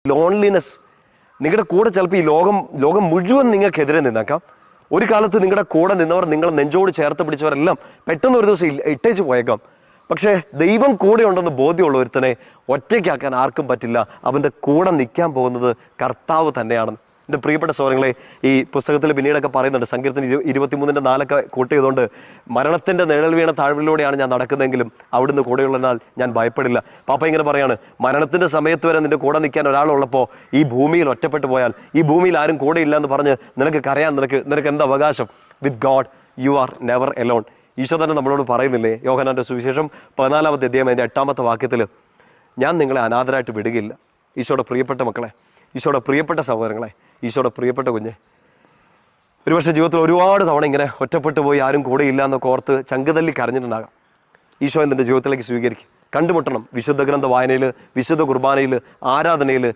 Loneliness. നിങ്ങളുടെ കൂടെ ചിലപ്പോൾ ഈ ലോകം മുഴുവൻ നിങ്ങൾക്കെതിരെ നിന്നേക്കാം. ഒരു കാലത്ത് നിങ്ങളുടെ കൂടെ നിന്നവർ, നിങ്ങൾ നെഞ്ചോട് ചേർത്ത് പിടിച്ചവരെല്ലാം പെട്ടെന്ന് ഒരു ദിവസം ഇട്ടേച്ച് പോയേക്കാം. പക്ഷേ ദൈവം കൂടെ ഉണ്ടെന്ന് ബോധ്യമുള്ള ഒരുത്തനെ ഒറ്റയ്ക്കാക്കാൻ ആർക്കും പറ്റില്ല. അവൻ്റെ കൂടെ നിൽക്കാൻ പോകുന്നത് കർത്താവ് തന്നെയാണ്. എൻ്റെ പ്രിയപ്പെട്ട സഹോദരങ്ങളെ, ഈ പുസ്തകത്തിൽ പിന്നീടൊക്കെ പറയുന്നുണ്ട്, സങ്കീർത്തനം 23:4 കൂട്ട് ചെയ്തുകൊണ്ട്, മരണത്തിൻ്റെ നിഴൽ വീണ താഴ്വരയിലൂടെയാണ് ഞാൻ നടക്കുന്നതെങ്കിലും അവിടുന്ന് കൂടെയുള്ളതിനാൽ ഞാൻ ഭയപ്പെടില്ല. പാപ്പ ഇങ്ങനെ പറയാണ്, മരണത്തിൻ്റെ സമയത്ത് വരെ നിന്റെ കൂടെ നിൽക്കാൻ ഒരാളുള്ളപ്പോൾ ഈ ഭൂമിയിൽ ഒറ്റപ്പെട്ടു പോയാൽ, ഈ ഭൂമിയിൽ ആരും കൂടെ ഇല്ല എന്ന് പറഞ്ഞ് നിനക്ക് കരയാൻ നിനക്ക് എന്താ അവകാശം? With God you are never alone. Isho തന്നെ നമ്മളോട് പറയുന്നില്ലേ, യോഹന്നാന്റെ സുവിശേഷം 14-ാമത്തെ അധ്യായം 8-ാമത്തെ വാക്യത്തിൽ, ഞാൻ നിങ്ങളെ അനാഥരായിട്ട് വിടുകയില്ല. ഈശോയുടെ പ്രിയപ്പെട്ട മക്കളെ, ഈശോയുടെ പ്രിയപ്പെട്ട സഹോദരങ്ങളെ, ഈശോയുടെ പ്രിയപ്പെട്ട കുഞ്ഞെ, ഒരുപക്ഷെ ജീവിതത്തിൽ ഒരുപാട് തവണ ഇങ്ങനെ ഒറ്റപ്പെട്ടു പോയി ആരും കൂടെ ഇല്ല എന്നൊക്കെ ഓർത്ത് ചങ്കുതല്ലി കരഞ്ഞിട്ടുണ്ടാകാം. ഈശോ നിൻ്റെ ജീവിതത്തിലേക്ക് സ്വീകരിക്കും. കണ്ടുമുട്ടണം. വിശുദ്ധ ഗ്രന്ഥ വായനയിൽ, വിശുദ്ധ കുർബാനയിൽ, ആരാധനയിൽ